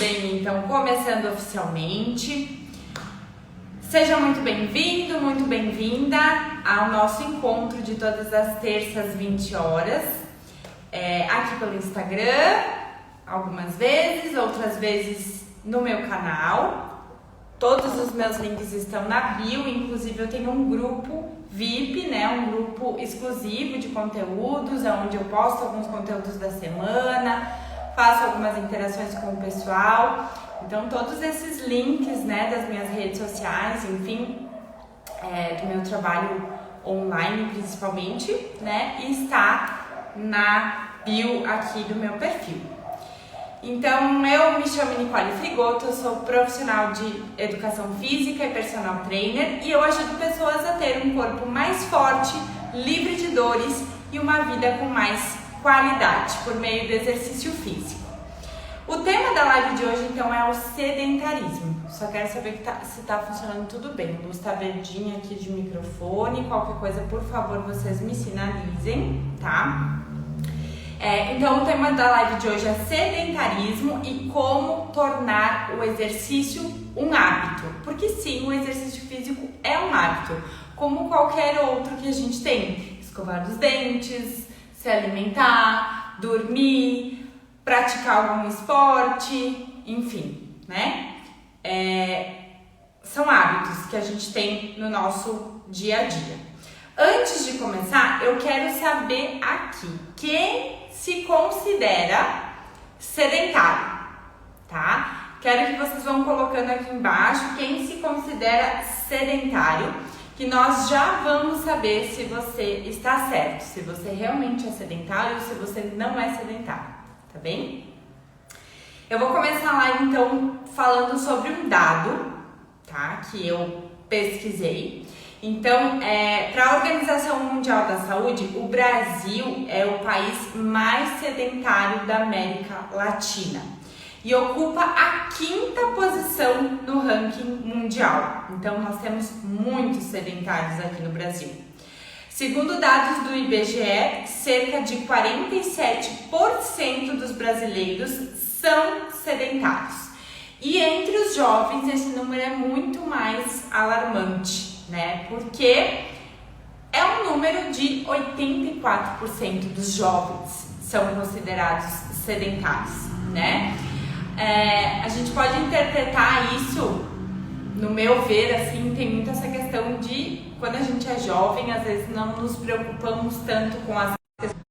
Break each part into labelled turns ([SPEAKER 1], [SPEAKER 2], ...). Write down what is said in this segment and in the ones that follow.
[SPEAKER 1] bem? Então, começando oficialmente. Seja muito bem-vindo, muito bem-vinda ao nosso encontro de todas as terças, 20 horas. Aqui pelo Instagram, algumas vezes, outras vezes no meu canal. Todos os meus links estão na bio, inclusive eu tenho um grupo VIP, né? Um grupo exclusivo de conteúdos, onde eu posto alguns conteúdos da semana, faço algumas interações com o pessoal. Então todos esses links, né, das minhas redes sociais, enfim, do meu trabalho online principalmente, né, está na bio aqui do meu perfil. Então eu me chamo Nicole Frigoto, eu sou profissional de educação física e personal trainer e eu ajudo pessoas a ter um corpo mais forte, livre de dores e uma vida com mais qualidade por meio do exercício físico. O tema da live de hoje então é o sedentarismo. Só quero saber se está funcionando tudo bem. A luz está verdinha aqui de microfone, qualquer coisa por favor vocês me sinalizem, tá? Então o tema da live de hoje é sedentarismo e como tornar o exercício um hábito. Porque sim, o exercício físico é um hábito, como qualquer outro que a gente tem. Escovar os dentes, se alimentar, dormir, praticar algum esporte, enfim, né? São hábitos que a gente tem no nosso dia a dia. Antes de começar, eu quero saber aqui, quem se considera sedentário, tá? Quero que vocês vão colocando aqui embaixo quem se considera sedentário, que nós já vamos saber se você está certo, se você realmente é sedentário ou se você não é sedentário, tá bem? Eu vou começar a live então falando sobre um dado, tá? Que eu pesquisei. Então, para a Organização Mundial da Saúde, o Brasil é o país mais sedentário da América Latina e ocupa a 5ª posição no ranking mundial. Então, nós temos muitos sedentários aqui no Brasil. Segundo dados do IBGE, cerca de 47% dos brasileiros são sedentários. E entre os jovens, esse número é muito mais alarmante, né? Porque é um número de 84% dos jovens são considerados sedentários, né? A gente pode interpretar isso, no meu ver, assim, tem muito essa questão de quando a gente é jovem, às vezes não nos preocupamos tanto com as questões.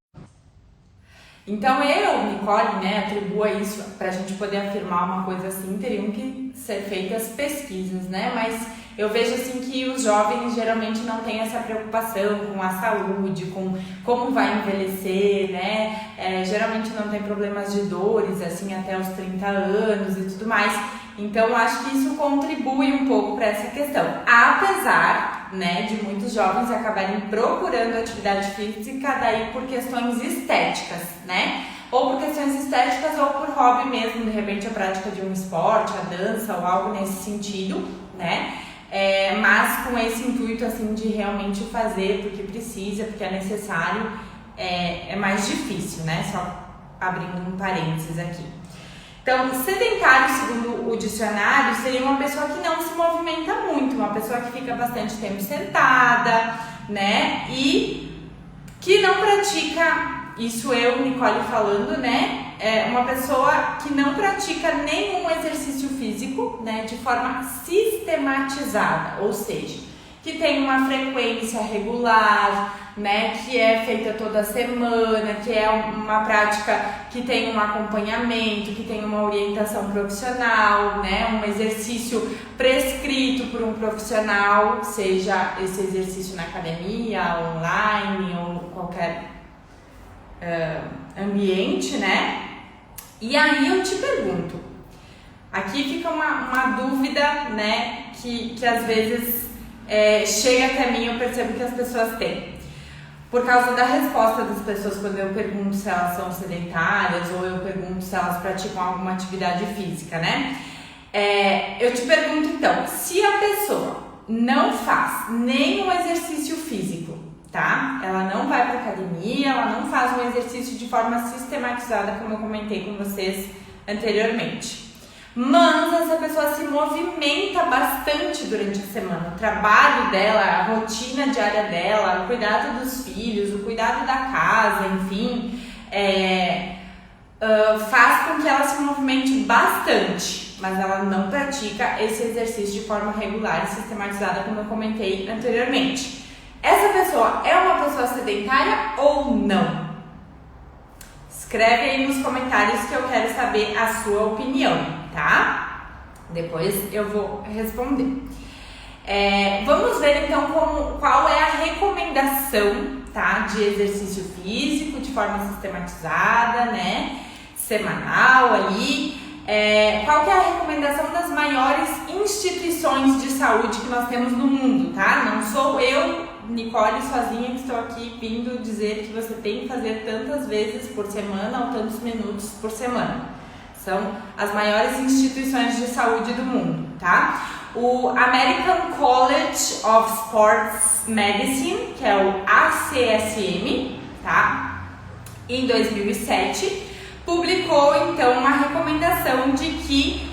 [SPEAKER 1] Então eu, Nicole, né, atribuo isso pra gente poder afirmar uma coisa assim, teriam que ser feitas pesquisas, né? Mas eu vejo assim que os jovens geralmente não têm essa preocupação com a saúde, com como vai envelhecer, né? Geralmente não tem problemas de dores, assim, até os 30 anos e tudo mais. Então, acho que isso contribui um pouco para essa questão. Apesar, né, de muitos jovens acabarem procurando atividade física daí por questões estéticas, né? Ou por questões estéticas ou por hobby mesmo, de repente a prática de um esporte, a dança ou algo nesse sentido, né? Mas com esse intuito assim de realmente fazer porque precisa, porque é necessário, é mais difícil, né? Só abrindo um parênteses aqui. Então, sedentário, segundo o dicionário, seria uma pessoa que não se movimenta muito, uma pessoa que fica bastante tempo sentada, né? E que não pratica, isso eu, Nicole, falando, né? Uma pessoa que não pratica nenhum exercício físico, né? De forma sistematizada, ou seja, que tem uma frequência regular, né, que é feita toda semana, que é uma prática que tem um acompanhamento, que tem uma orientação profissional, né, um exercício prescrito por um profissional, seja esse exercício na academia, online ou qualquer ambiente, né? E aí eu te pergunto, aqui fica uma dúvida, né, que às vezes chega até mim, eu percebo que as pessoas têm. Por causa da resposta das pessoas quando eu pergunto se elas são sedentárias ou eu pergunto se elas praticam alguma atividade física, né? Eu te pergunto então, se a pessoa não faz nenhum exercício físico, tá? Ela não vai para academia, ela não faz um exercício de forma sistematizada, como eu comentei com vocês anteriormente. mas essa pessoa se movimenta bastante durante a semana. O trabalho dela, a rotina diária dela, o cuidado dos filhos, o cuidado da casa, enfim, faz com que ela se movimente bastante, mas ela não pratica esse exercício de forma regular e sistematizada, como eu comentei anteriormente. Essa pessoa é uma pessoa sedentária ou não? Escreve aí nos comentários que eu quero saber a sua opinião, tá? Depois eu vou responder. Vamos ver então qual é a recomendação, tá, de exercício físico de forma sistematizada, né, semanal ali. Qual que é a recomendação das maiores instituições de saúde que nós temos no mundo, tá? Não sou eu, Nicole, sozinha, que estou aqui vindo dizer que você tem que fazer tantas vezes por semana ou tantos minutos por semana. São as maiores instituições de saúde do mundo, tá? O American College of Sports Medicine, que é o ACSM, tá? Em 2007, publicou então uma recomendação de que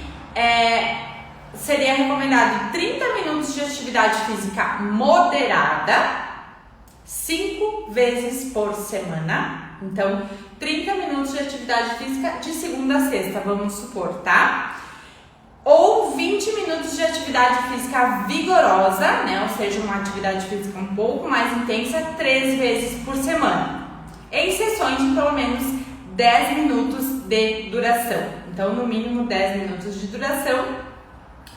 [SPEAKER 1] seria recomendado 30 minutos de atividade física moderada 5 vezes por semana. Então, 30 minutos de atividade física de segunda a sexta, vamos supor, tá? Ou 20 minutos de atividade física vigorosa, né? Ou seja, uma atividade física um pouco mais intensa 3 vezes por semana, em sessões de pelo menos 10 minutos de duração. Então, no mínimo 10 minutos de duração,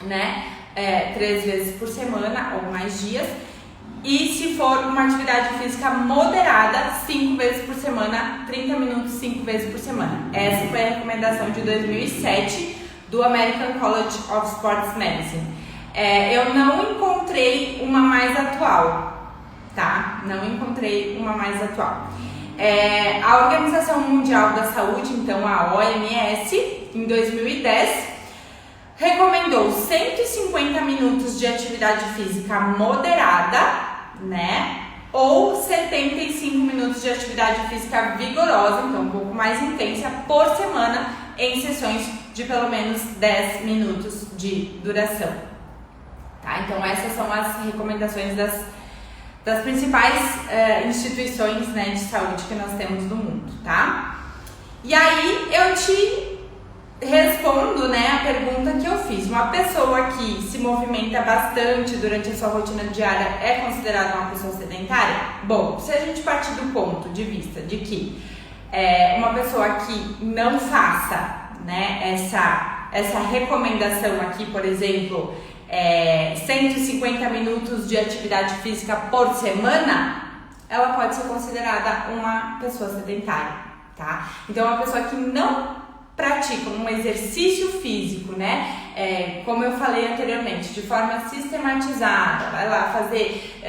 [SPEAKER 1] né? 3 vezes por semana ou mais dias. E se for uma atividade física moderada, 5 vezes por semana, 30 minutos 5 vezes por semana. Essa foi a recomendação de 2007 do American College of Sports Medicine. Eu não encontrei uma mais atual, tá? Não encontrei uma mais atual. A Organização Mundial da Saúde, então a OMS, em 2010, recomendou 150 minutos de atividade física moderada, né? Ou 75 minutos de atividade física vigorosa, então um pouco mais intensa, por semana, em sessões de pelo menos 10 minutos de duração. Tá? Então essas são as recomendações das principais instituições, né, de saúde que nós temos no mundo, tá? E aí eu te respondo, né, a pergunta que eu fiz. Uma pessoa que se movimenta bastante durante a sua rotina diária é considerada uma pessoa sedentária? Bom, se a gente partir do ponto de vista de que uma pessoa que não faça, né, essa recomendação aqui, por exemplo, 150 minutos de atividade física por semana, ela pode ser considerada uma pessoa sedentária, tá? Então, uma pessoa que não pratica um exercício físico, né? Como eu falei anteriormente, de forma sistematizada, vai lá fazer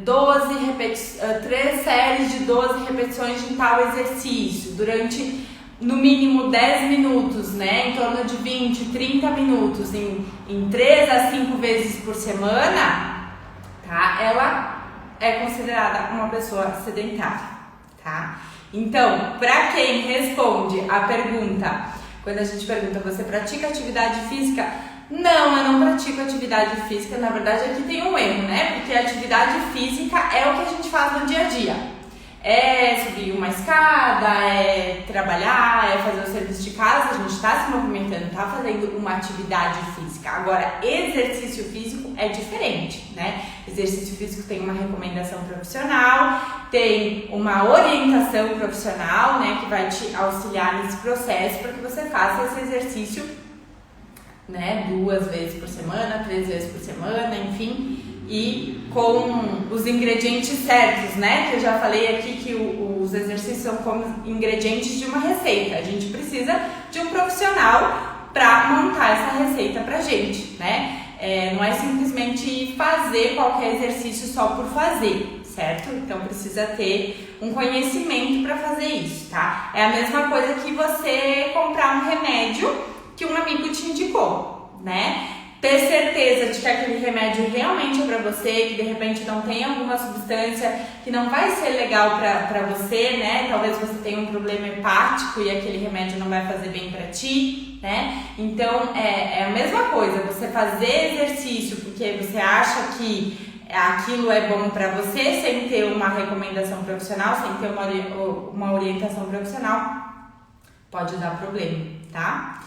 [SPEAKER 1] 3 séries de 12 repetições de tal exercício durante no mínimo 10 minutos, né? Em torno de 20, 30 minutos, em 3 a 5 vezes por semana, tá? Ela é considerada uma pessoa sedentária, tá? Então, para quem responde a pergunta, quando a gente pergunta, você pratica atividade física? Não, eu não pratico atividade física. Na verdade, aqui tem um erro, né? Porque a atividade física é o que a gente faz no dia a dia. É subir uma escada, é trabalhar, é fazer o serviço de casa, a gente está se movimentando, está fazendo uma atividade física. Agora, exercício físico é diferente, né? Exercício físico tem uma recomendação profissional, tem uma orientação profissional, né, que vai te auxiliar nesse processo para que você faça esse exercício, né, 2 vezes por semana, 3 vezes por semana, enfim, e com os ingredientes certos, né? Que eu já falei aqui que os exercícios são como ingredientes de uma receita. A gente precisa de um profissional para montar essa receita pra gente, né? Não é simplesmente fazer qualquer exercício só por fazer, certo? Então precisa ter um conhecimento para fazer isso, tá? É a mesma coisa que você comprar um remédio que um amigo te indicou, né? ter certeza de que aquele remédio realmente é para você, que de repente não tem alguma substância que não vai ser legal para você, né? Talvez você tenha um problema hepático e aquele remédio não vai fazer bem para ti, né? Então é a mesma coisa, você fazer exercício porque você acha que aquilo é bom para você, sem ter uma recomendação profissional, sem ter uma orientação profissional, pode dar problema, tá?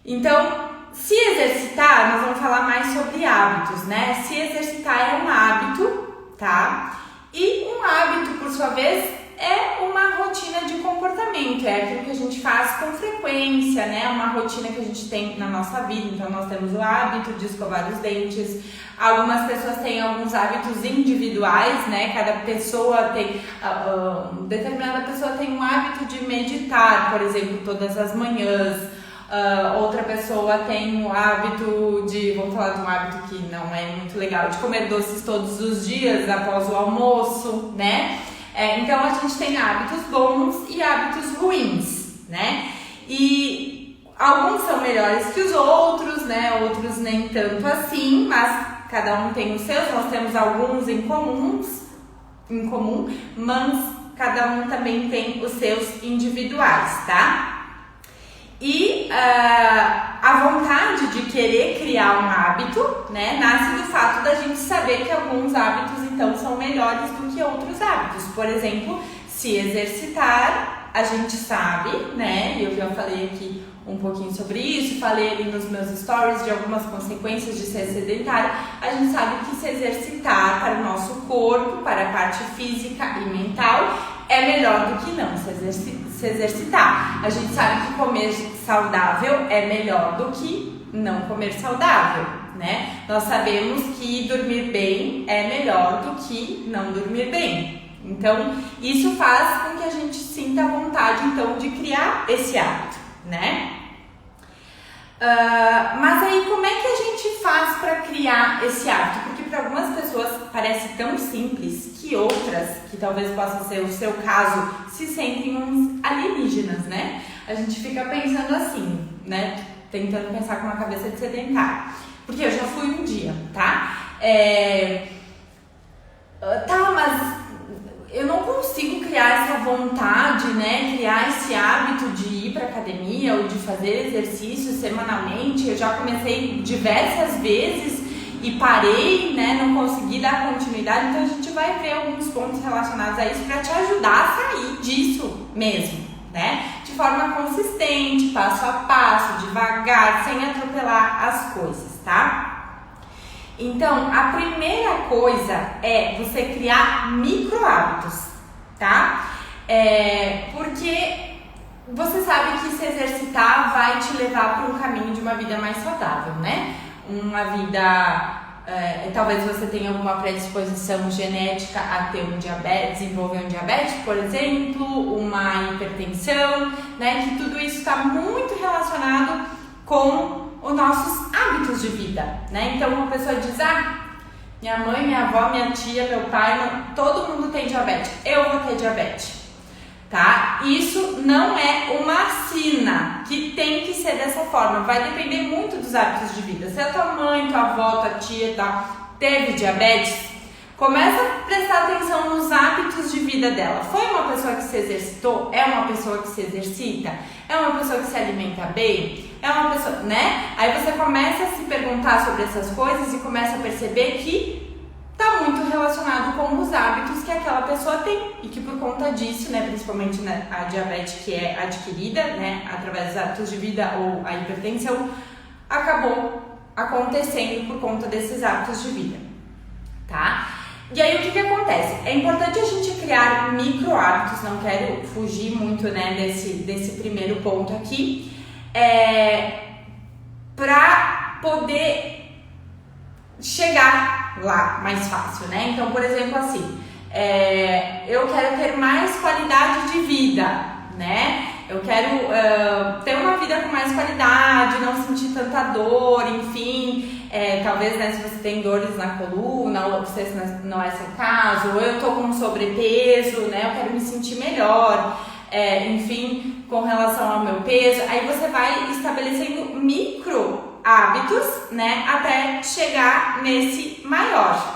[SPEAKER 1] Então, se exercitar, nós vamos falar mais sobre hábitos, né? Se exercitar é um hábito, tá? E um hábito, por sua vez, é uma rotina de comportamento, é aquilo que a gente faz com frequência, né? Uma rotina que a gente tem na nossa vida. Então, nós temos o hábito de escovar os dentes. Algumas pessoas têm alguns hábitos individuais, né? Cada pessoa tem, determinada pessoa tem um hábito de meditar, por exemplo, todas as manhãs. Outra pessoa tem o hábito de, vamos falar de um hábito que não é muito legal, de comer doces todos os dias após o almoço, né? Então a gente tem hábitos bons e hábitos ruins, né? E alguns são melhores que os outros, né? Outros nem tanto assim, mas cada um tem os seus. Nós temos alguns em comum, mas cada um também tem os seus individuais, tá? E a vontade de querer criar um hábito, né, nasce do fato da gente saber que alguns hábitos, então, são melhores do que outros hábitos. Por exemplo, se exercitar, a gente sabe, né, e eu já falei aqui um pouquinho sobre isso, falei ali nos meus stories de algumas consequências de ser sedentário. A gente sabe que se exercitar para o nosso corpo, para a parte física e mental, é melhor do que não se exercitar. A gente sabe que comer saudável é melhor do que não comer saudável, né? Nós sabemos que dormir bem é melhor do que não dormir bem. Então, isso faz com que a gente sinta a vontade, então, de criar esse hábito, né? Mas aí, como é que a gente faz para criar esse hábito? Porque para algumas pessoas parece tão simples que outras, que talvez possa ser o seu caso, se sentem uns alienígenas, né? A gente fica pensando assim, né? Tentando pensar com uma cabeça de sedentário. Porque eu já fui um dia, tá? Mas eu não consigo criar essa vontade, né? Criar esse hábito de ir para academia ou de fazer exercício semanalmente. Eu já comecei diversas vezes e parei, né? Não consegui dar continuidade. Então a gente vai ver alguns pontos relacionados a isso para te ajudar a sair disso mesmo, né? De forma consistente, passo a passo, devagar, sem atropelar as coisas, tá? Então, a primeira coisa é você criar micro hábitos, tá? Porque você sabe que se exercitar vai te levar para um caminho de uma vida mais saudável, né? Uma vida, talvez você tenha alguma predisposição genética a ter um diabetes, desenvolver um diabetes, por exemplo, uma hipertensão, né? Que tudo isso está muito relacionado com os nossos hábitos de vida, né? Então uma pessoa diz, minha mãe, minha avó, minha tia, meu pai, todo mundo tem diabetes, eu vou ter diabetes, tá? Isso não é uma sina que tem que ser dessa forma, vai depender muito dos hábitos de vida. Se a tua mãe, tua avó, tua tia, teve diabetes, começa a prestar atenção nos hábitos de vida dela. Foi uma pessoa que se exercitou? É uma pessoa que se exercita? É uma pessoa que se alimenta bem? É uma pessoa, né? Aí você começa a se perguntar sobre essas coisas e começa a perceber que tá muito relacionado com os hábitos que aquela pessoa tem e que por conta disso, né, principalmente a diabetes que é adquirida, né, através dos hábitos de vida ou a hipertensão, acabou acontecendo por conta desses hábitos de vida, tá? E aí o que acontece? É importante a gente criar micro hábitos, não quero fugir muito, né, desse primeiro ponto aqui, para poder chegar lá mais fácil, né? Então, por exemplo, assim, eu quero ter mais qualidade de vida, né? Eu quero ter uma vida com mais qualidade, não sentir tanta dor, enfim. Talvez, né, se você tem dores na coluna, ou se não é seu caso, ou eu tô com sobrepeso, né? Eu quero me sentir melhor, enfim, com relação ao meu peso. Aí você vai estabelecendo micro hábitos, né, até chegar nesse maior.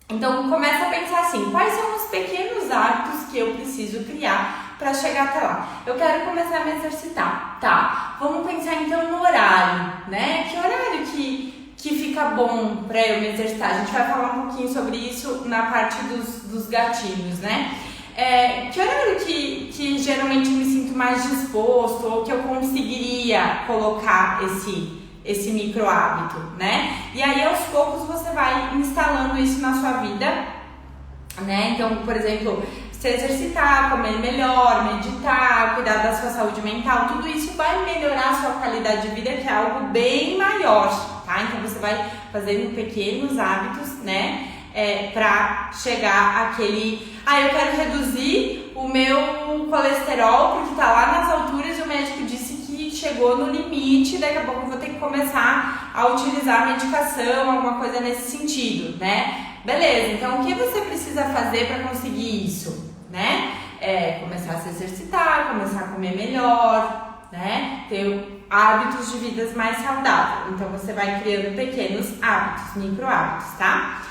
[SPEAKER 1] Então começa a pensar assim, quais são os pequenos hábitos que eu preciso criar para chegar até lá? Eu quero começar a me exercitar, tá? Vamos pensar então no horário, né? Que horário que fica bom para eu me exercitar? A gente vai falar um pouquinho sobre isso na parte dos gatilhos, né? Que horário que geralmente me sinto mais disposto ou que eu conseguiria colocar esse micro hábito, né? E aí aos poucos você vai instalando isso na sua vida, né? Então, por exemplo, se exercitar, comer melhor, meditar, cuidar da sua saúde mental, tudo isso vai melhorar a sua qualidade de vida, que é algo bem maior, tá? Então você vai fazendo pequenos hábitos, né? Pra chegar àquele... eu quero reduzir o meu colesterol porque tá lá nas alturas e o médico disse que chegou no limite, daqui a pouco eu vou ter que começar a utilizar a medicação, alguma coisa nesse sentido, né? Beleza, então o que você precisa fazer para conseguir isso, né? Começar a se exercitar, começar a comer melhor, né? Ter hábitos de vidas mais saudáveis. Então você vai criando pequenos hábitos, micro hábitos, tá?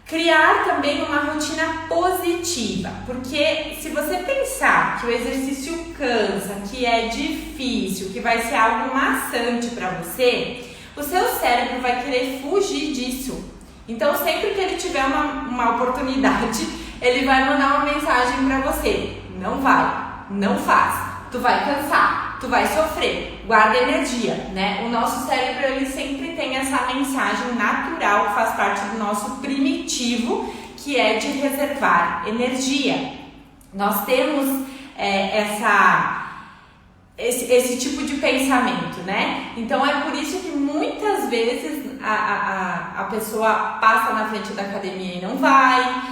[SPEAKER 1] Criar também uma rotina positiva, porque se você pensar que o exercício cansa, que é difícil, que vai ser algo maçante para você, o seu cérebro vai querer fugir disso. Então sempre que ele tiver uma oportunidade, ele vai mandar uma mensagem para você: não vai, não faz, tu vai cansar, tu vai sofrer, guarda energia, né? O nosso cérebro, ele sempre tem essa mensagem natural que faz parte do nosso primitivo, que é de reservar energia. Nós temos esse tipo de pensamento, né? Então é por isso que muitas vezes a pessoa passa na frente da academia e não vai,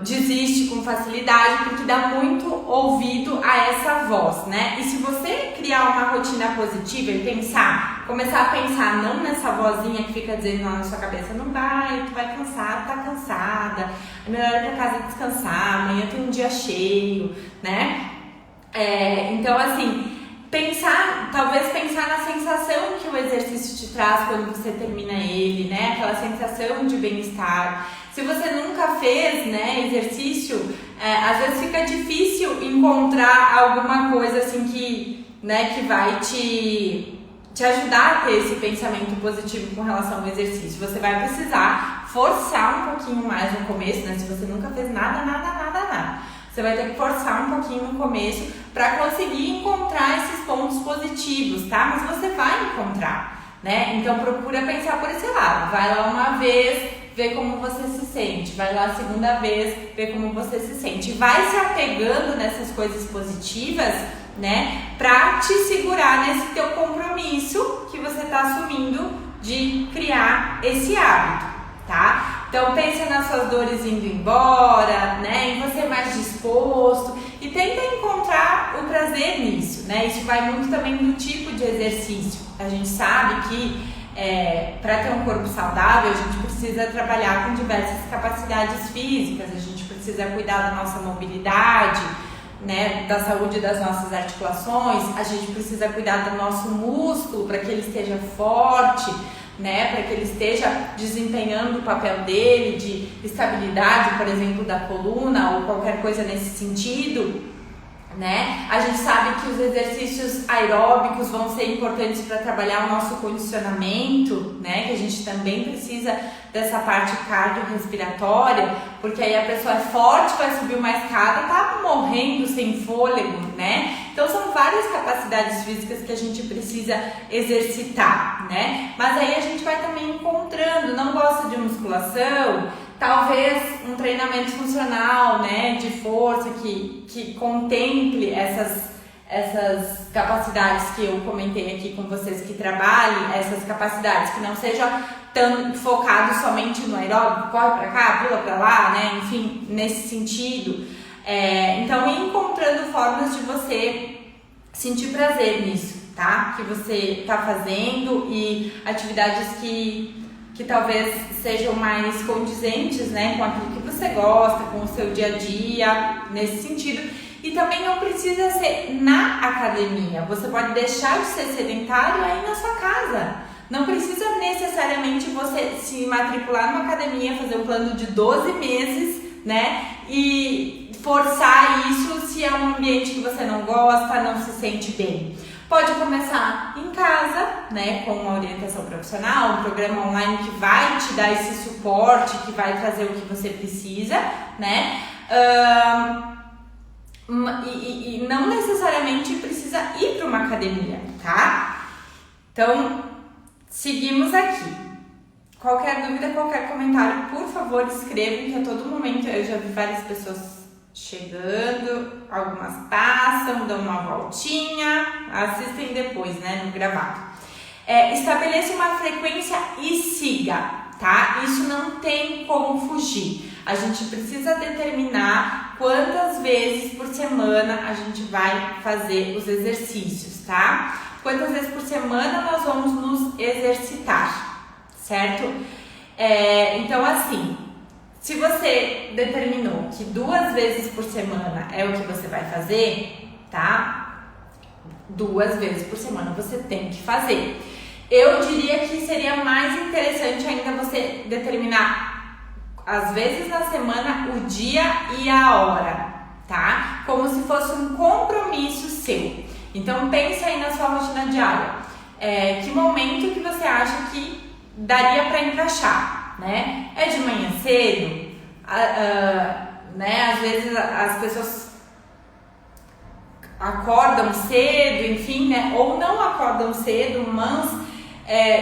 [SPEAKER 1] desiste com facilidade, porque dá muito ouvido a essa voz, né? E se você criar uma rotina positiva e começar a pensar não nessa vozinha que fica dizendo lá na sua cabeça: não vai, tu vai cansar, tá cansada, é melhor ir pra casa descansar, amanhã tem um dia cheio, né? Então assim, talvez pensar na sensação que o exercício te traz quando você termina ele, né? Aquela sensação de bem-estar. Se você nunca fez, né, exercício, às vezes fica difícil encontrar alguma coisa assim que vai te ajudar a ter esse pensamento positivo com relação ao exercício. Você vai precisar forçar um pouquinho mais no começo, né? Se você nunca fez nada, você vai ter que forçar um pouquinho no começo para conseguir encontrar esses pontos positivos, tá? Mas você vai encontrar, né? Então procura pensar por esse lado. Vai lá uma vez, vê como você se sente. Vai lá a segunda vez, vê como você se sente. Vai se apegando nessas coisas positivas, né? Pra te segurar nesse teu compromisso que você tá assumindo de criar esse hábito, tá? Então pensa nas suas dores indo embora, né? Em você mais disposto e tenta encontrar o prazer nisso, né? Isso vai muito também do tipo de exercício. A gente sabe que para ter um corpo saudável, a gente precisa trabalhar com diversas capacidades físicas, a gente precisa cuidar da nossa mobilidade, né, da saúde das nossas articulações, a gente precisa cuidar do nosso músculo para que ele esteja forte, né, para que ele esteja desempenhando o papel dele de estabilidade, por exemplo, da coluna ou qualquer coisa nesse sentido, né? A gente sabe que os exercícios aeróbicos vão ser importantes para trabalhar o nosso condicionamento, né? Que a gente também precisa dessa parte cardiorrespiratória, porque aí a pessoa é forte, vai subir uma escada, tá morrendo sem fôlego, né? Então são várias capacidades físicas que a gente precisa exercitar, né? Mas aí a gente vai também encontrando, não gosta de musculação, talvez um treinamento funcional, né, de força que contemple essas capacidades que eu comentei aqui com vocês, que trabalhe essas capacidades, que não seja tão focado somente no aeróbico, corre pra cá, pula pra lá, né, enfim, nesse sentido. Então, ir encontrando formas de você sentir prazer nisso, tá? Que você tá fazendo e atividades que talvez sejam mais condizentes, né, com aquilo que você gosta, com o seu dia a dia, nesse sentido. E também não precisa ser na academia, você pode deixar de ser sedentário aí na sua casa. Não precisa necessariamente você se matricular numa academia, fazer um plano de 12 meses, né? E forçar isso se é um ambiente que você não gosta, não se sente bem. Pode começar em casa, né, com uma orientação profissional, um programa online que vai te dar esse suporte, que vai trazer o que você precisa, né? E não necessariamente precisa ir para uma academia, tá? Então, seguimos aqui. Qualquer dúvida, qualquer comentário, por favor, escrevam, que a todo momento eu já vi várias pessoas chegando, algumas passam, dão uma voltinha, assistem depois, né, no gravado. Estabeleça uma frequência e siga, tá? Isso não tem como fugir. A gente precisa determinar quantas vezes por semana a gente vai fazer os exercícios, tá? Quantas vezes por semana nós vamos nos exercitar, certo? Então, assim, se você determinou que 2 vezes por semana é o que você vai fazer, tá? 2 vezes por semana você tem que fazer. Eu diria que seria mais interessante ainda você determinar, às vezes na semana, o dia e a hora, tá? Como se fosse um compromisso seu. Então pense aí na sua rotina diária. Que momento que você acha que daria para encaixar, né? É de manhã cedo? Né? Às vezes as pessoas acordam cedo, enfim, né? Ou não acordam cedo, mas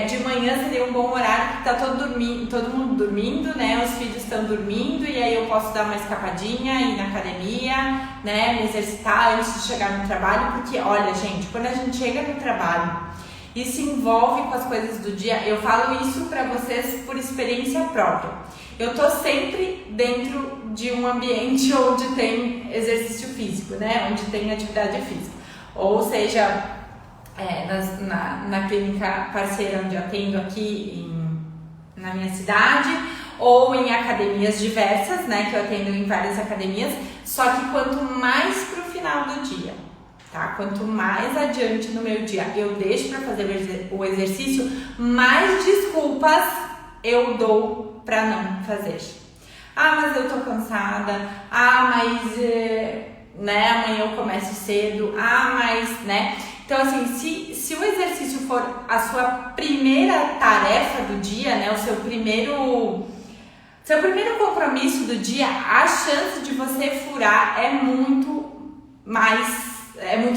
[SPEAKER 1] de manhã seria um bom horário que tá todo mundo dormindo, né? Os filhos estão dormindo e aí eu posso dar uma escapadinha, ir na academia, né? Me exercitar antes de chegar no trabalho, porque olha, gente, quando a gente chega no trabalho e se envolve com as coisas do dia, eu falo isso para vocês por experiência própria. Eu tô sempre dentro de um ambiente onde tem exercício físico, né? Onde tem atividade física. Ou seja, na clínica parceira onde eu atendo aqui na minha cidade, ou em academias diversas, né? Que eu atendo em várias academias. Só que quanto mais pro final do dia, tá? Quanto mais adiante no meu dia eu deixo para fazer o exercício, mais desculpas eu dou para não fazer. Mas eu tô cansada. Mas né, amanhã eu começo cedo. Mas, né? Então, assim, se o exercício for a sua primeira tarefa do dia, né, o seu primeiro compromisso do dia, a chance de você furar é muito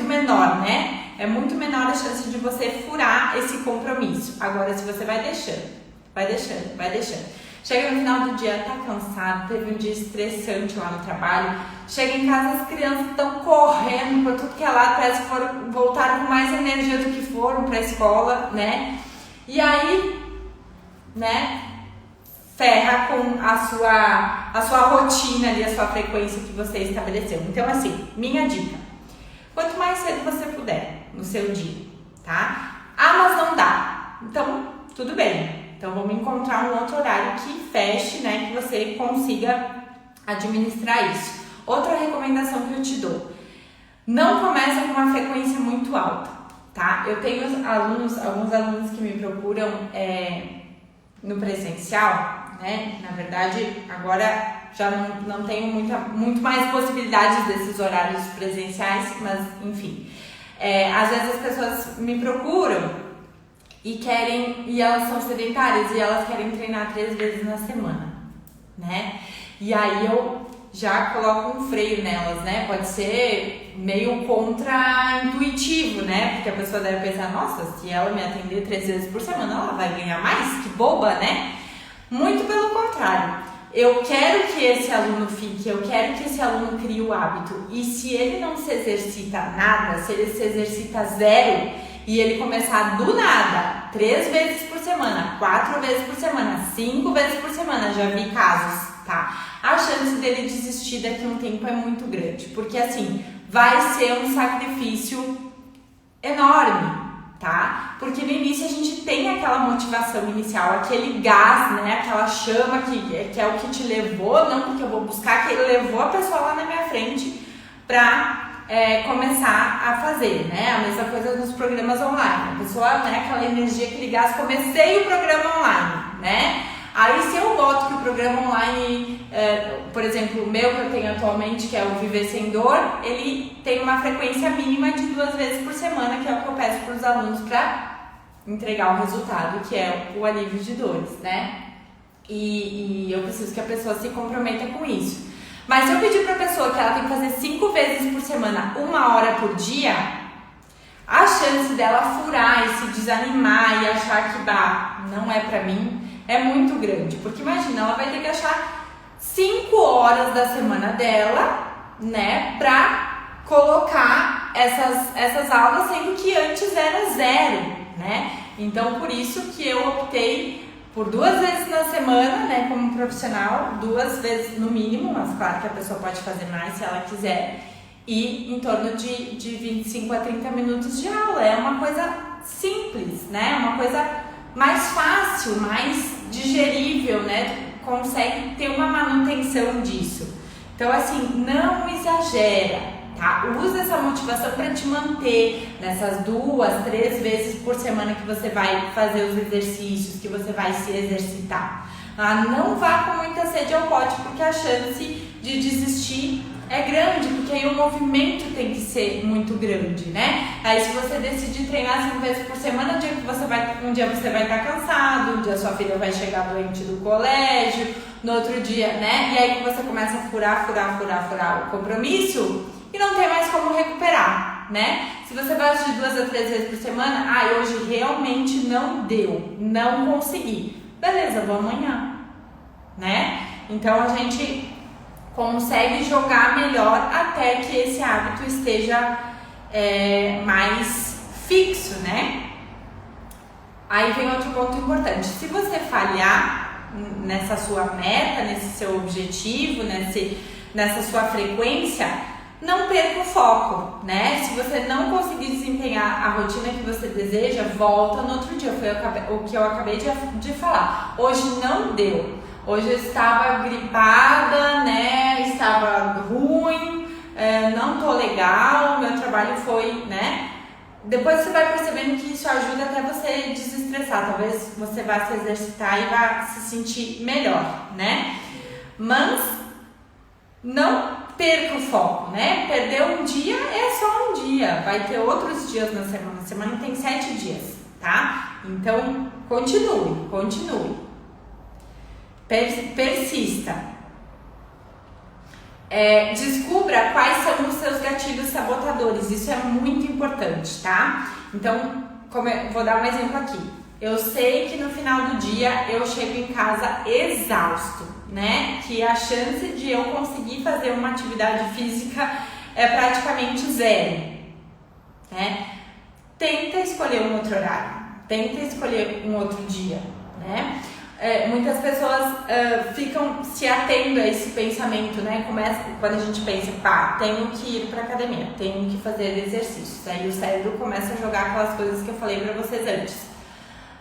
[SPEAKER 1] menor, né? É muito menor a chance de você furar esse compromisso. Agora, se você vai deixando. Chega no final do dia, tá cansado, teve um dia estressante lá no trabalho, chega em casa, as crianças estão correndo por tudo que é lado, parece que voltaram com mais energia do que foram pra escola, né? E aí, né, ferra com a sua rotina ali, a sua frequência que você estabeleceu. Então, assim, minha dica, quanto mais cedo você puder no seu dia, tá? Mas não dá. Então, tudo bem. Então, vamos encontrar um outro horário que feche, né? Que você consiga administrar isso. Outra recomendação que eu te dou. Não começa com uma frequência muito alta, tá? Eu tenho alguns alunos que me procuram no presencial, né? Na verdade, agora já não tenho muito mais possibilidades desses horários presenciais, mas enfim. Às vezes as pessoas me procuram e elas são sedentárias e elas querem treinar 3 vezes na semana, né? E aí eu já coloco um freio nelas, né? Pode ser meio contra-intuitivo, né? Porque a pessoa deve pensar, nossa, se ela me atender 3 vezes por semana, ela vai ganhar mais? Que boba, né? Muito pelo contrário. Eu quero que esse aluno fique, eu quero que esse aluno crie o hábito. E se ele não se exercita nada, se ele se exercita 0... e ele começar do nada, 3 vezes por semana, 4 vezes por semana, 5 vezes por semana, já vi casos, tá? A chance dele desistir daqui a um tempo é muito grande, porque assim, vai ser um sacrifício enorme, tá? Porque no início a gente tem aquela motivação inicial, aquele gás, né? Aquela chama que é o que te levou, não porque eu vou buscar, que ele levou a pessoa lá na minha frente para começar a fazer, né? A mesma coisa nos programas online. A pessoa, né, aquela energia, aquele gás, comecei o programa online, né? Aí se eu boto que o programa online, por exemplo, o meu que eu tenho atualmente, que é o Viver Sem Dor, ele tem uma frequência mínima de 2 vezes por semana, que é o que eu peço para os alunos para entregar o resultado, que é o alívio de dores, né? E eu preciso que a pessoa se comprometa com isso. Mas se eu pedir para a pessoa que ela tem que fazer 5 vezes por semana, 1 hora por dia, a chance dela furar e se desanimar e achar que, não é para mim, é muito grande. Porque imagina, ela vai ter que achar 5 horas da semana dela, né, para colocar essas aulas, sendo que antes era 0, né? Então, por isso que eu optei por 2 vezes na semana, né, como profissional, 2 vezes no mínimo, mas claro que a pessoa pode fazer mais se ela quiser, e em torno de 25 a 30 minutos de aula. É uma coisa simples, né, uma coisa mais fácil, mais digerível, né, consegue ter uma manutenção disso. Então, assim, não exagera. Tá? Usa essa motivação para te manter nessas 2, 3 vezes por semana que você vai fazer os exercícios, que você vai se exercitar. Não vá com muita sede ao pote, porque a chance de desistir é grande, porque aí o movimento tem que ser muito grande, né? Aí se você decidir treinar 5 vezes por semana, um dia você vai estar cansado, um dia sua filha vai chegar doente do colégio, no outro dia, né? E aí você começa a furar o compromisso, e não tem mais como recuperar, né? Se você vai assistir 2 a 3 vezes por semana, hoje realmente não deu, não consegui. Beleza, vou amanhã, né? Então a gente consegue jogar melhor até que esse hábito esteja mais fixo, né? Aí vem outro ponto importante. Se você falhar nessa sua meta, nesse seu objetivo, nessa sua frequência, não perca o foco, né? Se você não conseguir desempenhar a rotina que você deseja, volta no outro dia. Foi o que eu acabei de falar. Hoje não deu. Hoje eu estava gripada, né? Estava ruim, não tô legal, meu trabalho foi, né? Depois você vai percebendo que isso ajuda até você desestressar. Talvez você vá se exercitar e vá se sentir melhor, né? Mas não perca o foco, né? Perder um dia é só um dia, vai ter outros dias na semana. A semana tem 7 dias, tá? Então, continue. Persista. Descubra quais são os seus gatilhos sabotadores. Isso é muito importante, tá? Então, vou dar um exemplo aqui. Eu sei que no final do dia eu chego em casa exausto, né? Que a chance de eu conseguir fazer uma atividade física é praticamente 0, né? Tenta escolher um outro horário, tenta escolher um outro dia, né? Muitas pessoas ficam se atendo a esse pensamento, né? Quando a gente pensa, tenho que ir para academia, tenho que fazer exercícios. Aí o cérebro começa a jogar aquelas coisas que eu falei para vocês antes.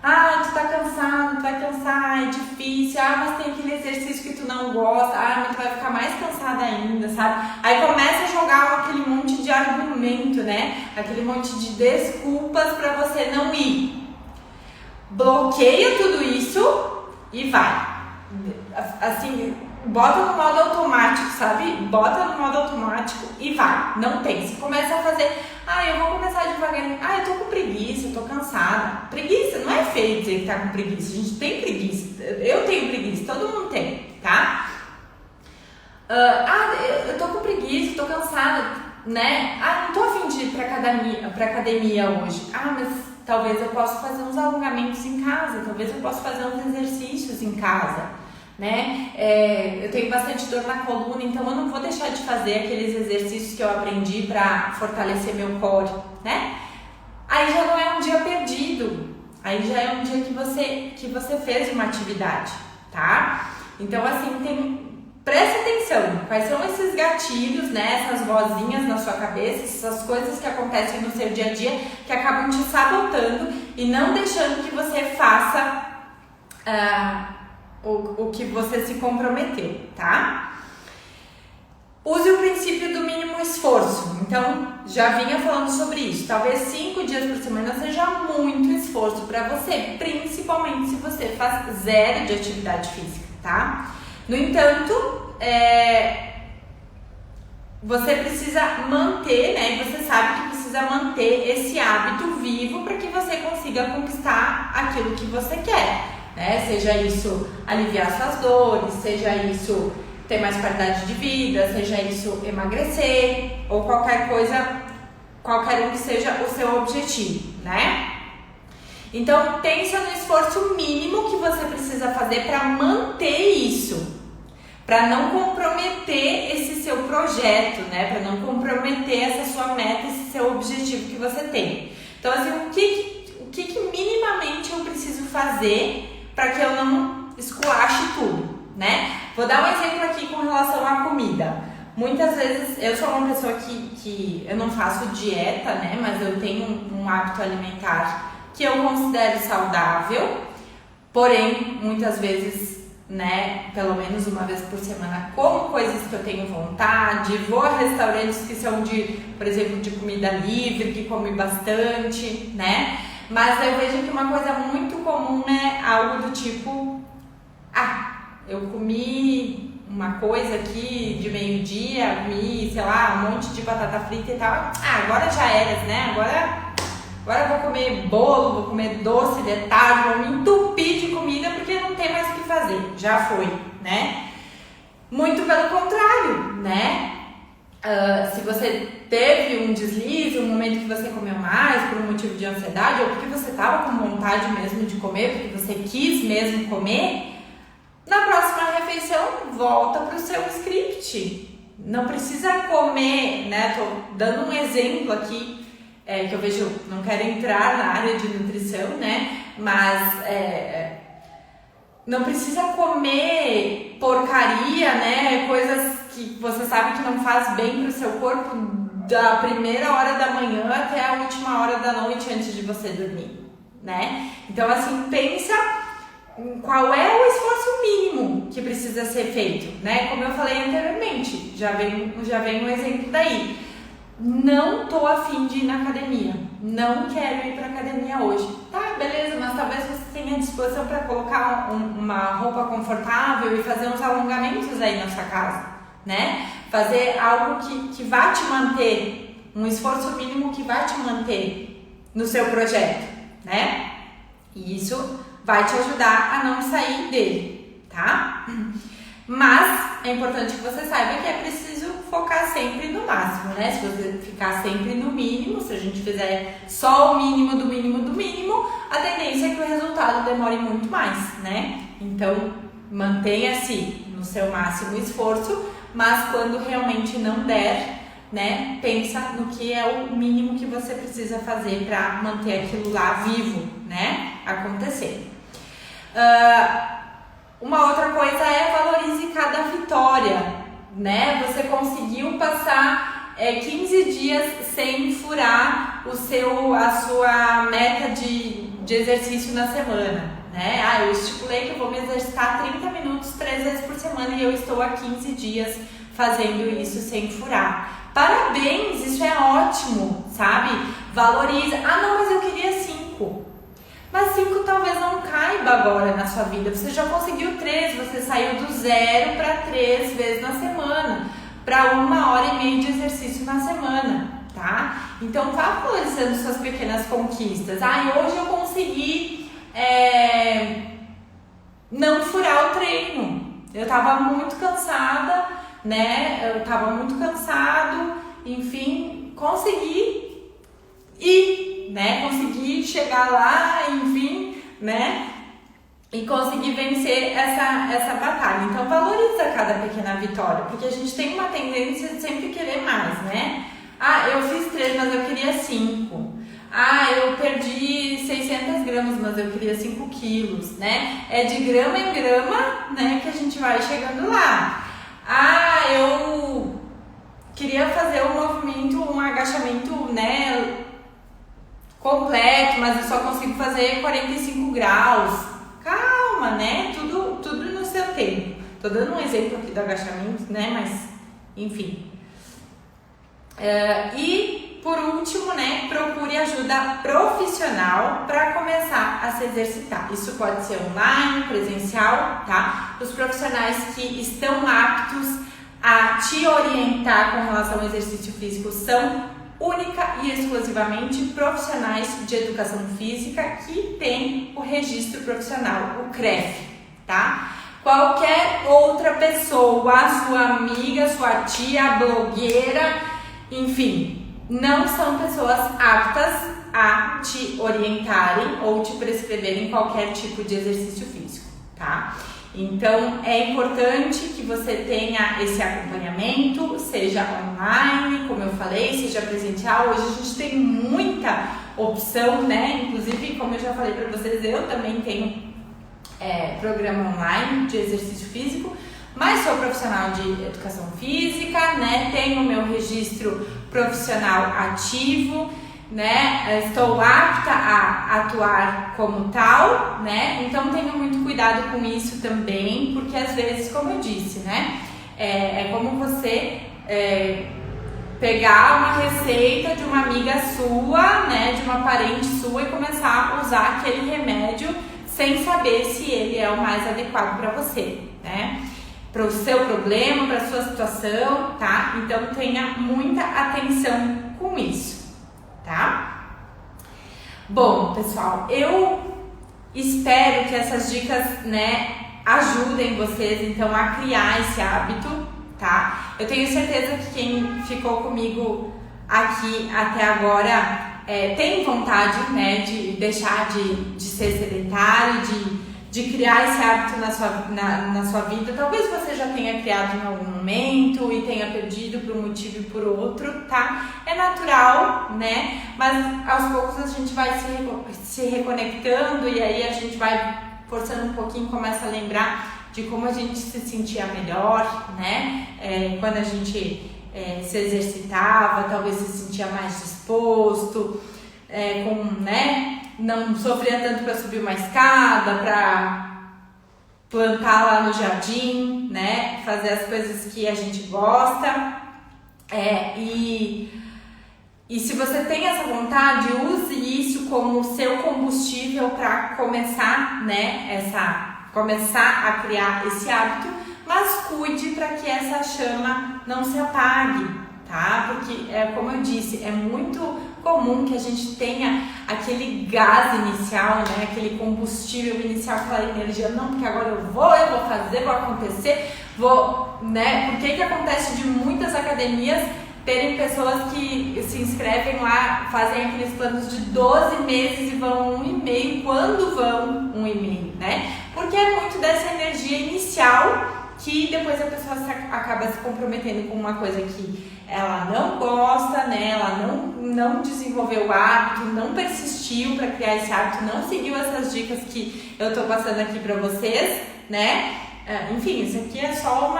[SPEAKER 1] Tu tá cansado, tu vai cansar, é difícil, mas tem aquele exercício que tu não gosta, mas tu vai ficar mais cansada ainda, sabe? Aí começa a jogar aquele monte de argumento, né? Aquele monte de desculpas pra você não ir. Bloqueia tudo isso e vai. Assim, bota no modo automático, sabe? Bota no modo automático e vai. Não pense. Começa a fazer. Eu vou começar devagarinho. Eu tô com preguiça, eu tô cansada. Preguiça não é feio dizer que tá com preguiça. A gente tem preguiça. Eu tenho preguiça, todo mundo tem, tá? Eu tô com preguiça, tô cansada, né? Não tô a fim de ir pra academia hoje. Mas talvez eu possa fazer uns alongamentos em casa, talvez eu possa fazer uns exercícios em casa, né? Eu tenho bastante dor na coluna, então eu não vou deixar de fazer aqueles exercícios que eu aprendi para fortalecer meu core, né? Aí já não é um dia perdido, aí já é um dia que você fez uma atividade, tá? Então assim, preste atenção, quais são esses gatilhos, né? Essas vozinhas na sua cabeça, essas coisas que acontecem no seu dia a dia que acabam te sabotando e não deixando que você faça o que você se comprometeu, tá? Use o princípio do mínimo esforço. Então, já vinha falando sobre isso. Talvez 5 dias por semana seja muito esforço para você, principalmente se você faz zero de atividade física, tá? No entanto, você precisa manter, né? E você sabe que precisa manter esse hábito vivo para que você consiga conquistar aquilo que você quer, né? Seja isso aliviar suas dores, seja isso ter mais qualidade de vida, seja isso emagrecer ou qualquer coisa, qualquer um que seja o seu objetivo, né? Então pensa no esforço mínimo que você precisa fazer para manter isso, para não comprometer esse seu projeto, né? Para não comprometer essa sua meta, esse seu objetivo que você tem. Então assim, o que minimamente eu preciso fazer para que eu não esculache tudo, né? Vou dar um exemplo aqui com relação à comida. Muitas vezes, eu sou uma pessoa que eu não faço dieta, né? Mas eu tenho um hábito alimentar que eu considero saudável. Porém, muitas vezes, né? Pelo menos uma vez por semana, como coisas que eu tenho vontade. Vou a restaurantes que são por exemplo, de comida livre, que come bastante, né? Mas eu vejo que uma coisa muito comum é algo do tipo... eu comi uma coisa aqui de meio-dia, comi, sei lá, um monte de batata frita e tal. Agora já era, né? Agora eu vou comer bolo, vou comer doce de tarde, vou me entupir de comida porque não tem mais o que fazer. Já foi, né? Muito pelo contrário, né? Se você teve um deslize, um momento que você comeu mais por um motivo de ansiedade ou porque você estava com vontade mesmo de comer, porque você quis mesmo comer, na próxima refeição, volta para o seu script. Não precisa comer, né? Tô dando um exemplo aqui, que eu vejo, não quero entrar na área de nutrição, né? Mas não precisa comer porcaria, né? Coisas que você sabe que não faz bem para o seu corpo da primeira hora da manhã até a última hora da noite antes de você dormir, né? Então, assim, pensa... qual é o esforço mínimo que precisa ser feito, né? Como eu falei anteriormente, já vem um exemplo daí. Não tô afim de ir na academia, não quero ir pra academia hoje. Tá, beleza, mas talvez você tenha disposição para colocar uma roupa confortável e fazer uns alongamentos aí na sua casa, né? Fazer algo que vai te manter, um esforço mínimo que vai te manter no seu projeto, né? E isso vai te ajudar a não sair dele, tá? Mas é importante que você saiba que é preciso focar sempre no máximo, né? Se você ficar sempre no mínimo, se a gente fizer só o mínimo do mínimo do mínimo, a tendência é que o resultado demore muito mais, né? Então, mantenha-se no seu máximo esforço, mas quando realmente não der, né, pensa no que é o mínimo que você precisa fazer para manter aquilo lá vivo, né, acontecer. Uma outra coisa é valorize cada vitória, né? Você conseguiu passar 15 dias sem furar a sua meta de exercício na semana, né? Eu estipulei que eu vou me exercitar 30 minutos 3 vezes por semana e eu estou há 15 dias fazendo isso sem furar. Parabéns, isso é ótimo, sabe? Valoriza. Não, mas eu queria 5. Mas 5 talvez não caiba agora na sua vida. Você já conseguiu 3, você saiu do 0 para 3 vezes na semana, para 1h30 de exercício na semana, tá? Então vá valorizando suas pequenas conquistas. Hoje eu consegui não furar o treino. Eu tava muito cansada, né? Eu tava muito cansado, enfim, consegui ir, né? Consegui chegar lá, enfim, né? E conseguir vencer essa batalha. Então valoriza cada pequena vitória, porque a gente tem uma tendência de sempre querer mais, né? Eu fiz 3, mas eu queria 5. Eu perdi 600 gramas, mas eu queria 5 quilos, né? É de grama em grama, né, que a gente vai chegando lá. Eu queria fazer um movimento, um agachamento, né, completo, mas eu só consigo fazer 45 graus. Calma, né? Tudo no seu tempo. Tô dando um exemplo aqui do agachamento, né, mas enfim. E por último, né, procure ajuda profissional para começar a se exercitar. Isso pode ser online, presencial, tá? Os profissionais que estão aptos a te orientar com relação ao exercício físico são única e exclusivamente profissionais de educação física que têm o registro profissional, o CREF, tá? Qualquer outra pessoa, sua amiga, sua tia, blogueira, enfim, não são pessoas aptas a te orientarem ou te prescreverem qualquer tipo de exercício físico, tá? Então, é importante que você tenha esse acompanhamento, seja online, como eu falei, seja presencial. Hoje a gente tem muita opção, né? Inclusive, como eu já falei para vocês, eu também tenho programa online de exercício físico, mas sou profissional de educação física, né? Tenho o meu registro profissional ativo, né? Estou apta a atuar como tal, né? Então tenha muito cuidado com isso também, porque às vezes, como eu disse, né? É como você pegar uma receita de uma amiga sua, né? De uma parente sua e começar a usar aquele remédio sem saber se ele é o mais adequado para você, né? Para o seu problema, para a sua situação, tá? Então tenha muita atenção com isso, tá? Bom, pessoal, eu espero que essas dicas, né, ajudem vocês então a criar esse hábito, tá? Eu tenho certeza que quem ficou comigo aqui até agora tem vontade, né, de deixar de ser sedentário, de criar esse hábito na sua vida. Talvez você já tenha criado em algum momento e tenha perdido por um motivo e por outro, tá? É natural, né? Mas aos poucos a gente vai se reconectando e aí a gente vai forçando um pouquinho, começa a lembrar de como a gente se sentia melhor, né? Quando a gente se exercitava, talvez se sentia mais disposto, né? Não sofria tanto para subir uma escada, para plantar lá no jardim, né? Fazer as coisas que a gente gosta. E se você tem essa vontade, use isso como seu combustível para começar, né? Começar a criar esse hábito, mas cuide para que essa chama não se apague, tá? Porque, como eu disse, é muito comum que a gente tenha aquele gás inicial, né? Aquele combustível inicial, aquela energia, não, porque agora eu vou fazer, vou acontecer, né? Por que acontece de muitas academias terem pessoas que se inscrevem lá, fazem aqueles planos de 12 meses e vão 1,5, quando vão 1,5, né? Porque é muito dessa energia inicial que depois a pessoa acaba se comprometendo com uma coisa que ela não gosta, né? Ela não desenvolveu o hábito, não persistiu para criar esse hábito, não seguiu essas dicas que eu tô passando aqui para vocês, né? Enfim, isso aqui é só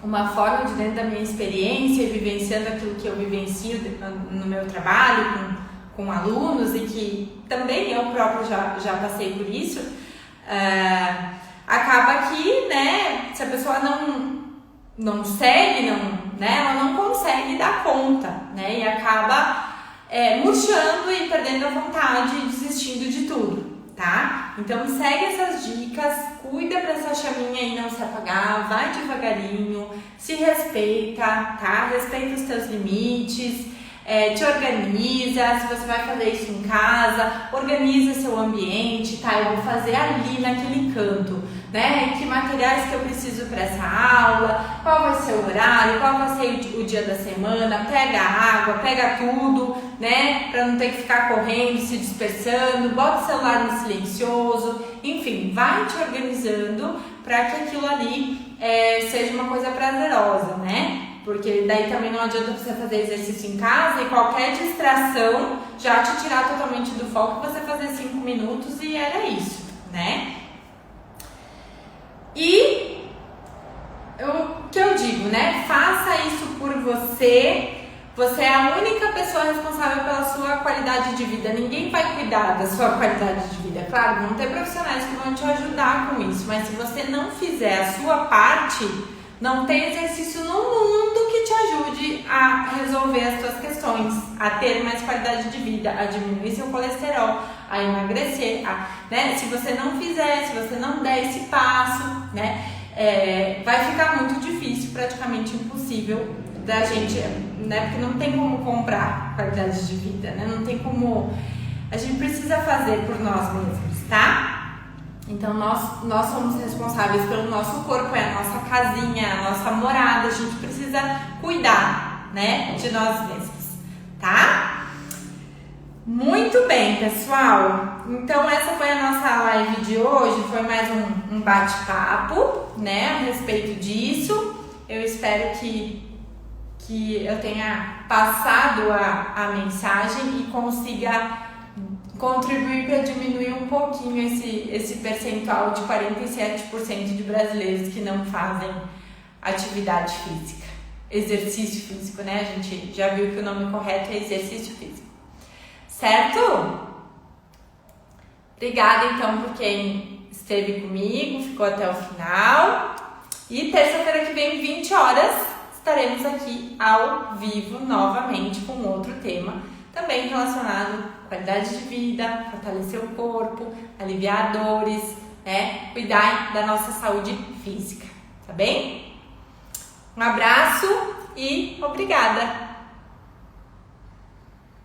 [SPEAKER 1] uma forma de, dentro da minha experiência e vivenciando aquilo que eu vivencio no meu trabalho com alunos e que também eu próprio já passei por isso. Acaba que, né, se a pessoa não segue, né, ela não consegue dar conta, né, e acaba murchando e perdendo a vontade e desistindo de tudo, tá? Então segue essas dicas, cuida pra essa chaminha aí não se apagar, vai devagarinho, se respeita, tá? Respeita os teus limites, te organiza. Se você vai fazer isso em casa, organiza seu ambiente, tá? Eu vou fazer ali naquele canto, né? Que materiais que eu preciso para essa aula, qual vai ser o horário, qual vai ser o dia da semana, pega a água, pega tudo, né? Para não ter que ficar correndo, se dispersando, bota o celular no silencioso, enfim, vai te organizando para que aquilo ali seja uma coisa prazerosa, né? Porque daí também não adianta você fazer exercício em casa e qualquer distração já te tirar totalmente do foco, você fazer 5 minutos e era isso, né? E o que eu digo, né? Faça isso por você. Você é a única pessoa responsável pela sua qualidade de vida. Ninguém vai cuidar da sua qualidade de vida. Claro, vão ter profissionais que vão te ajudar com isso, mas se você não fizer a sua parte, Não tem exercício no mundo que te ajude a resolver as tuas questões, a ter mais qualidade de vida, a diminuir seu colesterol, a emagrecer, né? Se você não fizer, se você não der esse passo, né? Vai ficar muito difícil, praticamente impossível da gente, né? Porque não tem como comprar qualidade de vida, né? Não tem como... A gente precisa fazer por nós mesmos, tá? Então, nós somos responsáveis pelo nosso corpo, é a nossa casinha, a nossa morada. A gente precisa cuidar, né, de nós mesmos, tá? Muito bem, pessoal. Então, essa foi a nossa live de hoje. Foi mais um bate-papo, né, a respeito disso. Eu espero que eu tenha passado a mensagem e consiga contribuir para diminuir um pouquinho esse percentual de 47% de brasileiros que não fazem atividade física, exercício físico, né? A gente já viu que o nome correto é exercício físico, certo? Obrigada então por quem esteve comigo, ficou até o final, e terça-feira que vem, 20 horas, estaremos aqui ao vivo novamente com outro tema, também relacionado à qualidade de vida, fortalecer o corpo, aliviar dores, né? Cuidar da nossa saúde física, tá bem? Um abraço e obrigada!